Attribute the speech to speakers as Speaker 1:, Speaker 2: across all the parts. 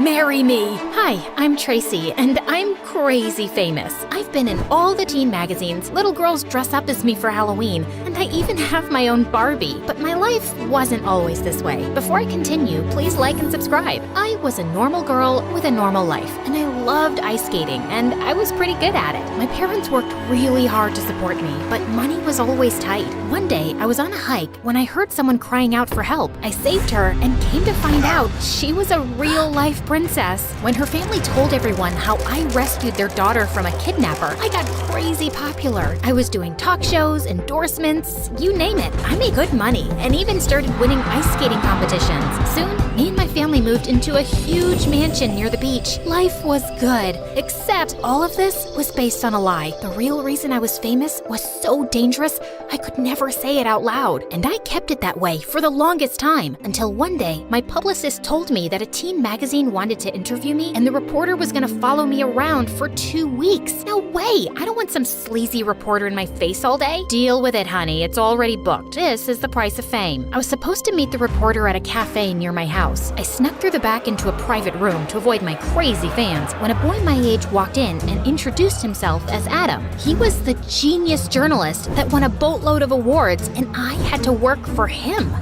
Speaker 1: marry me? Hi, I'm Tracy, and I'm crazy famous. I've been in all the teen magazines, little girls dress up as me for Halloween, and I even have my own Barbie. But my life wasn't always this way. Before I continue, please like and subscribe. I was a normal girl with a normal life, and I loved ice skating, and I was pretty good at it. My parents worked really hard to support me, but money was always tight. One day, I was on a hike when I heard someone crying out for help. I saved her and came to find out she was a real-life princess. When her family told everyone how I rescued their daughter from a kidnapper, I got crazy popular. I was doing talk shows, endorsements, you name it. I made good money and even started winning ice skating competitions. Soon, me and my family moved into a huge mansion near the beach. Life was good, except all of this was based on a lie. The real reason I was famous was so dangerous, I could never say it out loud. And I kept it that way for the longest time, until one day, my publicist told me that a teen magazine wanted to interview me, and the reporter was gonna follow me around for 2 weeks. No way! I don't want some sleazy reporter in my face all day. Deal with it, honey. It's already booked. This is the price of fame. I was supposed to meet the reporter at a cafe near my house. I snuck through the back into a private room to avoid my crazy fans when a boy my age walked in and introduced himself as Adam. He was the genius journalist that won a boatload of awards, and I had to work for him.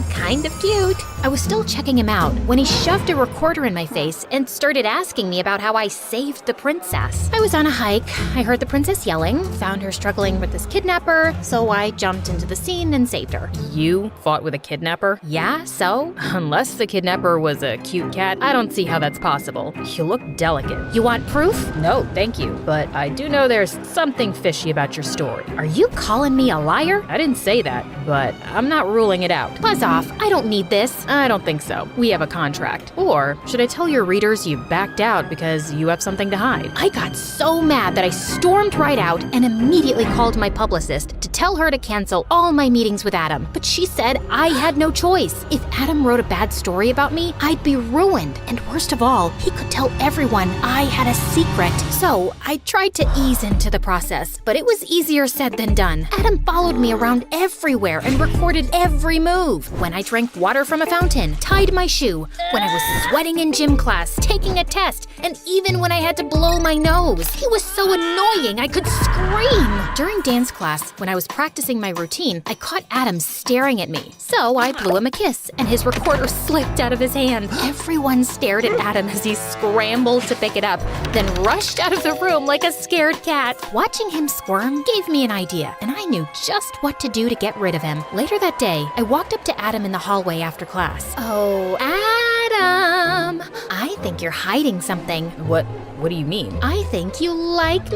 Speaker 1: Kind of cute. I was still checking him out when he shoved a recorder in my face and started asking me about how I saved the princess. I was on a hike. I heard the princess yelling, found her struggling with this kidnapper, so I jumped into the scene and saved her.
Speaker 2: You fought with a kidnapper?
Speaker 1: Yeah, so?
Speaker 2: Unless the kidnapper was a cute cat, I don't see how that's possible. You look delicate.
Speaker 1: You want proof?
Speaker 2: No, thank you. But I do know there's something fishy about your story.
Speaker 1: Are you calling me a liar?
Speaker 2: I didn't say that, but I'm not ruling it out.
Speaker 1: Buzz off. I don't need this.
Speaker 2: I don't think so. We have a contract. Or should I tell your readers you backed out because you have something to hide?
Speaker 1: I got so mad that I stormed right out and immediately called my publicist to tell her to cancel all my meetings with Adam. But she said I had no choice. If Adam wrote a bad story about me, I'd be ruined. And worst of all, he could tell everyone I had a secret. So I tried to ease into the process, but it was easier said than done. Adam followed me around everywhere and recorded every move. When I drank water from a fountain, tied my shoe, when I was sweating in gym class, taking a test, and even when I had to blow my nose. He was so annoying I could scream. During dance class, when I was practicing my routine, I caught Adam staring at me. So I blew him a kiss, and his recorder slipped out of his hand. Everyone stared at Adam as he scrambled to pick it up, then rushed out of the room like a scared cat. Watching him squirm gave me an idea, and I knew just what to do to get rid of him. Later that day, I walked up to Adam in the hallway after class. Oh, Adam! I think you're hiding something.
Speaker 2: What do you mean?
Speaker 1: I think you like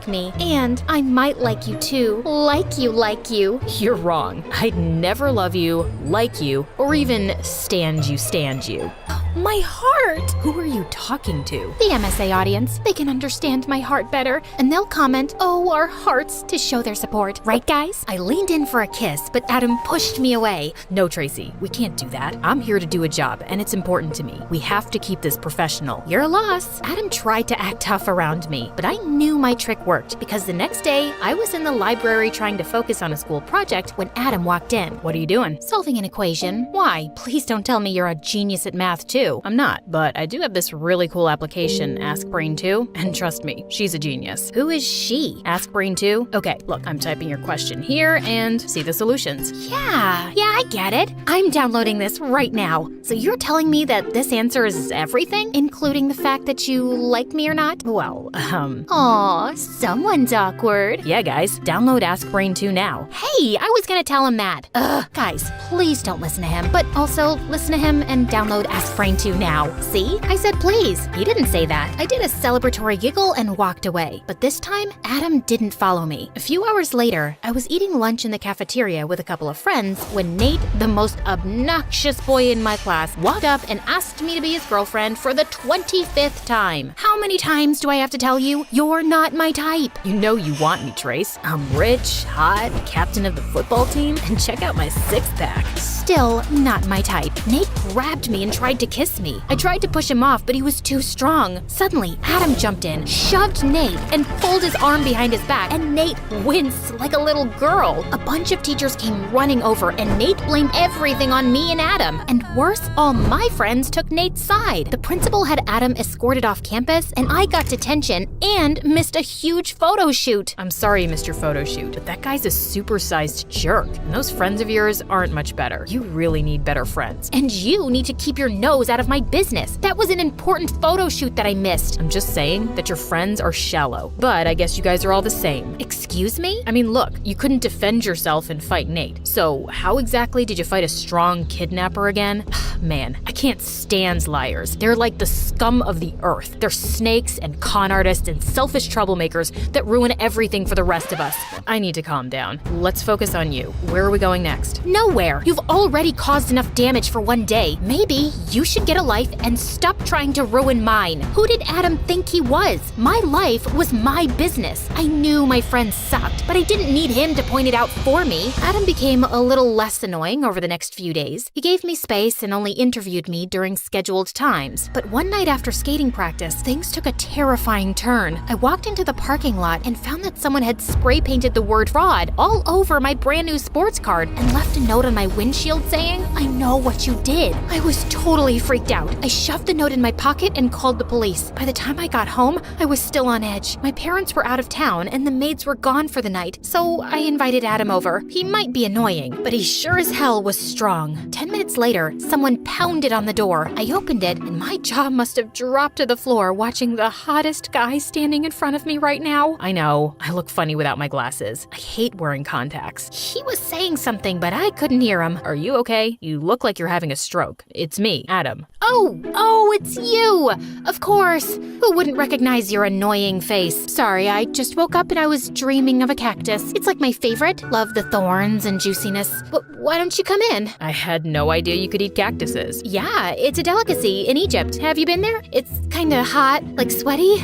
Speaker 1: me, and I might like you too. Like you.
Speaker 2: You're wrong. I'd never love you, like you, or even stand you.
Speaker 1: My heart!
Speaker 2: Who are you talking to?
Speaker 1: The MSA audience. They can understand my heart better, and they'll comment, "Oh, our hearts," to show their support. Right, guys? I leaned in for a kiss, but Adam pushed me away.
Speaker 2: No, Tracy, we can't do that. I'm here to do a job, and it's important to me. We have to keep this professional.
Speaker 1: Your loss. Adam tried to act tough around me, but I knew my trick worked because the next day, I was in the library trying to focus on a school project when Adam walked in.
Speaker 2: What are you doing?
Speaker 1: Solving an equation. Why? Please don't tell me you're a genius at math too.
Speaker 2: I'm not, but I do have this really cool application, Ask Brain 2, and trust me, she's a genius.
Speaker 1: Who is she?
Speaker 2: Ask Brain 2? Okay, look, I'm typing your question here and see the solutions.
Speaker 1: Yeah, I get it. I'm downloading this right now. So you're telling me that this answer is everything, including the fact that you like me or not?
Speaker 2: Well,
Speaker 1: Aw, someone's awkward.
Speaker 2: Yeah, guys, download Ask Brain 2 now.
Speaker 1: Hey, I was gonna tell him that. Guys, please don't listen to him, but also listen to him and download Ask Brain 2 now. See? I said please. He didn't say that. I did a celebratory giggle and walked away. But this time, Adam didn't follow me. A few hours later, I was eating lunch in the cafeteria with a couple of friends when Nate, the most obnoxious boy in my class, walked up and asked me to be his girlfriend for the 25th time. How many times do I have to tell you? You're not my type.
Speaker 2: You know you want me, Trace. I'm rich, hot, captain of the football team, and check out my six-pack.
Speaker 1: still not my type. Nate grabbed me and tried to kiss me. I tried to push him off, but he was too strong. Suddenly, Adam jumped in, shoved Nate, and pulled his arm behind his back, and Nate winced like a little girl. A bunch of teachers came running over, and Nate blamed everything on me and Adam. And worse, all my friends took Nate's side. The principal had Adam escorted off campus, and I got detention and missed a huge photo shoot.
Speaker 2: I'm sorry, Mr. Photo Shoot, but that guy's a supersized jerk, and those friends of yours aren't much better. You really need better friends.
Speaker 1: And you need to keep your nose out of my business. That was an important photo shoot that I missed.
Speaker 2: I'm just saying that your friends are shallow, but I guess you guys are all the same.
Speaker 1: Excuse me?
Speaker 2: I mean, look, you couldn't defend yourself and fight Nate. So how exactly did you fight a strong kidnapper again? Man, I can't stand liars. They're like the scum of the earth. They're snakes and con artists and selfish troublemakers that ruin everything for the rest of us. I need to calm down. Let's focus on you. Where are we going next?
Speaker 1: Nowhere. You've already caused enough damage for one day. Maybe you should get a life and stop trying to ruin mine. Who did Adam think he was? My life was my business. I knew my friends sucked, but I didn't need him to point it out for me. Adam became a little less annoying over the next few days. He gave me space and only interviewed me during scheduled times. But one night after skating practice, things took a terrifying turn. I walked into the parking lot and found that someone had spray painted the word fraud all over my brand new sports card and left a note on my windshield saying, "I know what you did." I was totally freaked out. I shoved the note in my pocket and called the police. By the time I got home, I was still on edge. My parents were out of town and the maids were gone for the night, so I invited Adam over. He might be annoying, but he sure as hell was strong. 10 minutes later, someone pounded on the door. I opened it and my jaw must have dropped to the floor watching the hottest guy standing in front of me right now.
Speaker 2: I know, I look funny without my glasses. I hate wearing contacts.
Speaker 1: He was saying something, but I couldn't hear him.
Speaker 2: Are you okay? You look like you're having a stroke. It's me, Adam.
Speaker 1: Oh, it's you! Of course. Who wouldn't recognize your annoying face? Sorry, I just woke up and I was dreaming of a cactus. It's like my favorite. Love the thorns and juiciness. But why don't you come in?
Speaker 2: I had no idea you could eat cactuses.
Speaker 1: Yeah, it's a delicacy in Egypt. Have you been there? It's kinda hot, like sweaty.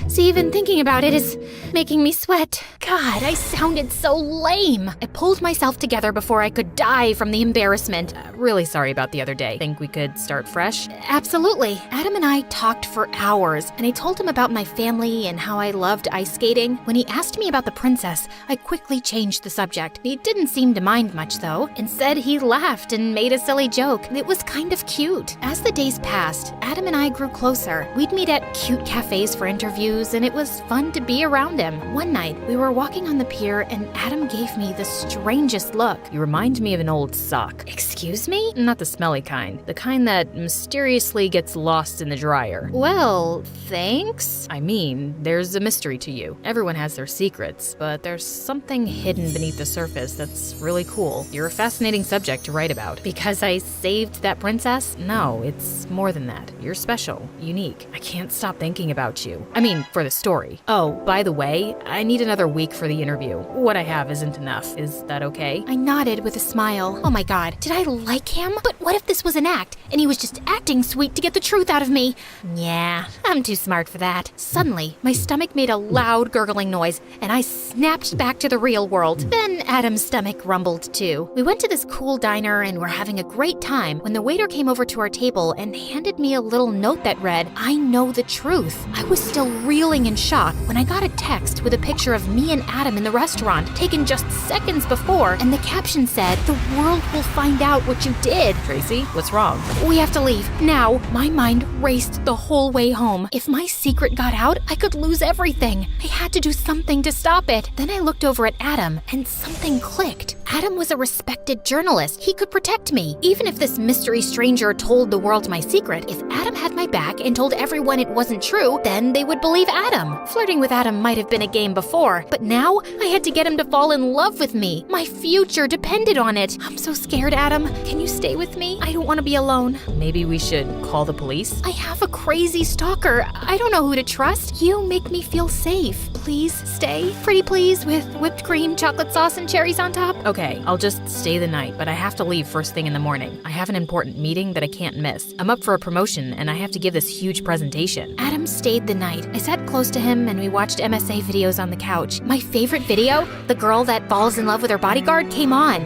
Speaker 1: See, even thinking about it is making me sweat. God, I sounded so lame. I pulled myself together before I could die from the embarrassment.
Speaker 2: Really sorry about the other day. Think we could start fresh?
Speaker 1: Absolutely. Adam and I talked for hours, and I told him about my family and how I loved ice skating. When he asked me about the princess, I quickly changed the subject. He didn't seem to mind much, though. Instead, he laughed and made a silly joke. It was kind of cute. As the days passed, Adam and I grew closer. We'd meet at cute cafes for interviews, and it was fun to be around him. One night, we were walking on the pier, and Adam gave me the strangest look.
Speaker 2: You remind me of an old sock.
Speaker 1: Excuse me?
Speaker 2: Not the smelly kind. The kind that mysteriously gets lost in the dryer.
Speaker 1: Well, thanks.
Speaker 2: I mean, there's a mystery to you. Everyone has their secrets, but there's something hidden beneath the surface that's really cool. You're a fascinating subject to write about.
Speaker 1: Because I saved that princess?
Speaker 2: No, it's more than that. You're special, unique. I can't stop thinking about you. I mean, for the story. Oh, by the way, I need another week for the interview. What I have isn't enough. Is that okay?
Speaker 1: I nodded with a smile. Oh my god, did I like him? But what if this was an act, and he was just acting sweet to get the truth out of me? Yeah, I'm too smart for that. Suddenly, my stomach made a loud gurgling noise, and I snapped back to the real world. Then Adam's stomach rumbled too. We went to this cool diner and were having a great time when the waiter came over to our table and handed me a little note that read, "I know the truth." I was still reeling in shock when I got a text with a picture of me and Adam in the restaurant, taken just seconds before, and the caption said, "The world will find out what you did."
Speaker 2: Tracy, what's wrong?
Speaker 1: We have to leave. Now, my mind raced the whole way home. If my secret got out, I could lose everything. I had to do something to stop it. Then I looked over at Adam, and something clicked. Adam was a respected journalist. He could protect me. Even if this mystery stranger told the world my secret, if Adam had my back and told everyone it wasn't true, then they would believe Adam. Flirting with Adam might have been a game before, but now I had to get him to fall in love with me. My future depended on it. I'm so scared, Adam. Can you stay with me? I don't want to be alone.
Speaker 2: Maybe we should call the police?
Speaker 1: I have a crazy stalker. I don't know who to trust. You make me feel safe. Please stay. Pretty please, with whipped cream, chocolate sauce, and cherries on top.
Speaker 2: Okay, I'll just stay the night, but I have to leave first thing in the morning. I have an important meeting that I can't miss. I'm up for a promotion, and I have to give this huge presentation.
Speaker 1: Adam stayed the night. I sat close to him, and we watched MSA videos on the couch. My favorite video, the girl that falls in love with her bodyguard, came on.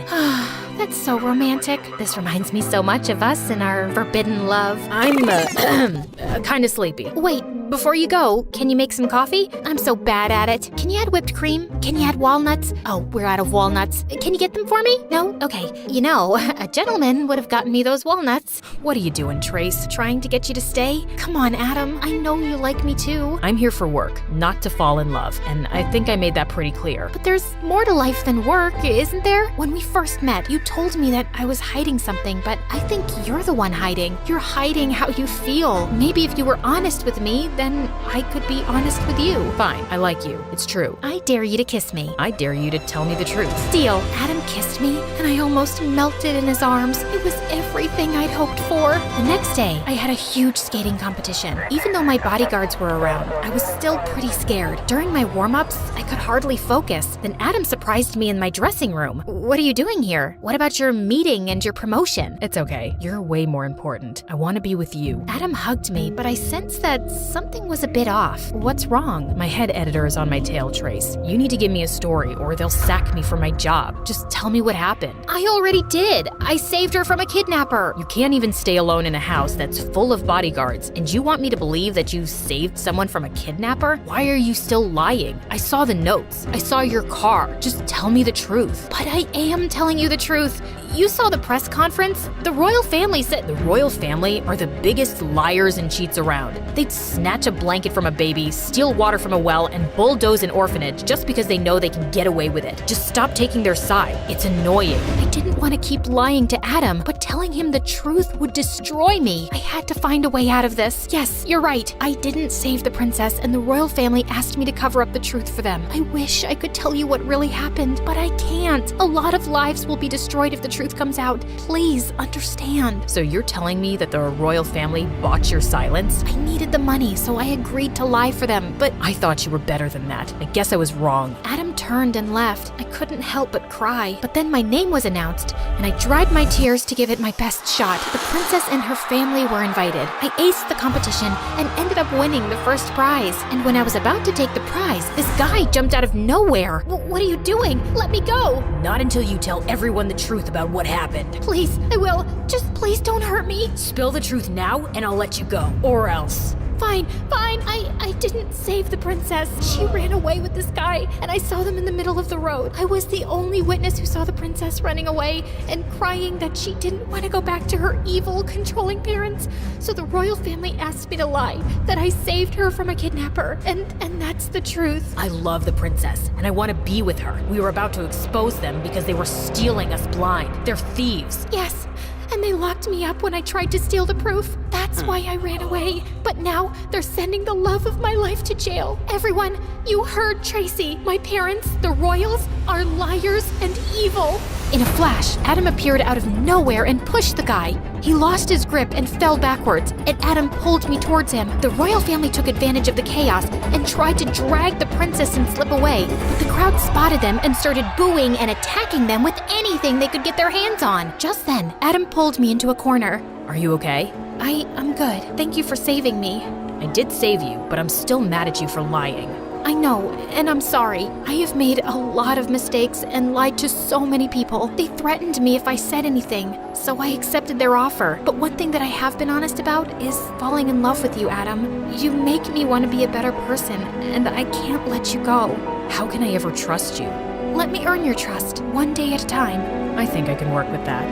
Speaker 1: that's so romantic. This reminds me so much of us and our forbidden love.
Speaker 2: I'm, kind of sleepy.
Speaker 1: Wait, before you go, can you make some coffee? I'm so bad at it. Can you add whipped cream? Can you add walnuts? Oh, we're out of walnuts. Can you get them for me? No? Okay. You know, a gentleman would have gotten me those walnuts.
Speaker 2: What are you doing, Trace?
Speaker 1: Trying to get you to stay? Come on, Adam. I know you like me too.
Speaker 2: I'm here for work, not to fall in love, and I think I made that pretty clear.
Speaker 1: But there's more to life than work, isn't there? When we first met, you told me that I was hiding something, but I think you're the one hiding. You're hiding how you feel. Maybe if you were honest with me, then I could be honest with you.
Speaker 2: Fine, I like you. It's true.
Speaker 1: I dare you to kiss me.
Speaker 2: I dare you to tell me the truth.
Speaker 1: Deal. Adam kissed me, and I almost melted in his arms. It was everything I'd hoped for. The next day, I had a huge skating competition. Even though my bodyguards were around, I was still pretty scared. During my warm-ups, I could hardly focus. Then Adam surprised me in my dressing room. What are you doing here? What about your meeting and your promotion?
Speaker 2: It's okay. You're way more important. I want to be with you.
Speaker 1: Adam hugged me, but I sensed that something was a bit off. What's wrong?
Speaker 2: My head editor is on my tail, Trace. You need to give me a story or they'll sack me from my job. Just tell me what happened.
Speaker 1: I already did. I saved her from a kidnapper.
Speaker 2: You can't even stay alone in a house that's full of bodyguards, and you want me to believe that you saved someone from a kidnapper? Why are you still lying? I saw the notes. I saw your car. Just tell me the truth.
Speaker 1: But I am telling you the truth. You saw the press conference? The royal family said—
Speaker 2: The royal family are the biggest liars and cheats around. They'd snatch a blanket from a baby, steal water from a well, and bulldoze an orphanage just because they know they can get away with it. Just stop taking their side. It's annoying.
Speaker 1: I didn't want to keep lying to Adam, but telling him the truth would destroy me. I had to find a way out of this. Yes, you're right. I didn't save the princess, and the royal family asked me to cover up the truth for them. I wish I could tell you what really happened, but I can't. A lot of lives will be destroyed if the truth comes out. Please understand.
Speaker 2: So you're telling me that the royal family bought your silence?
Speaker 1: I needed the money, so I agreed to lie for them, but
Speaker 2: I thought you were better than that. I guess I was wrong.
Speaker 1: Adam turned and left. I couldn't help but cry. But then my name was announced, and I dried my tears to give it my best shot. The princess and her family were invited. I aced the competition and ended up winning the first prize. And when I was about to take the prize, this guy jumped out of nowhere. What are you doing? Let me go.
Speaker 2: Not until you tell everyone the truth about what happened.
Speaker 1: Please, I will. Just please don't hurt me.
Speaker 2: Spill the truth now and I'll let you go. Or else.
Speaker 1: Fine. I didn't save the princess. She ran away with this guy, and I saw them in the middle of the road. I was the only witness who saw the princess running away and crying that she didn't want to go back to her evil, controlling parents. So the royal family asked me to lie, that I saved her from a kidnapper, and that's the truth.
Speaker 2: I love the princess, and I want to be with her. We were about to expose them because they were stealing us blind. They're thieves.
Speaker 1: Yes. And they locked me up when I tried to steal the proof. That's why I ran away. But now they're sending the love of my life to jail. Everyone, you heard Tracy. My parents, the royals, are liars and evil. In a flash, Adam appeared out of nowhere and pushed the guy. He lost his grip and fell backwards, and Adam pulled me towards him. The royal family took advantage of the chaos and tried to drag the princess and slip away. But the crowd spotted them and started booing and attacking them with anything they could get their hands on. Just then, Adam pulled me into a corner.
Speaker 2: Are you okay?
Speaker 1: I'm good. Thank you for saving me.
Speaker 2: I did save you, but I'm still mad at you for lying.
Speaker 1: I know, and I'm sorry. I have made a lot of mistakes and lied to so many people. They threatened me if I said anything, so I accepted their offer. But one thing that I have been honest about is falling in love with you, Adam. You make me want to be a better person, and I can't let you go.
Speaker 2: How can I ever trust you?
Speaker 1: Let me earn your trust, one day at a time.
Speaker 2: I think I can work with that.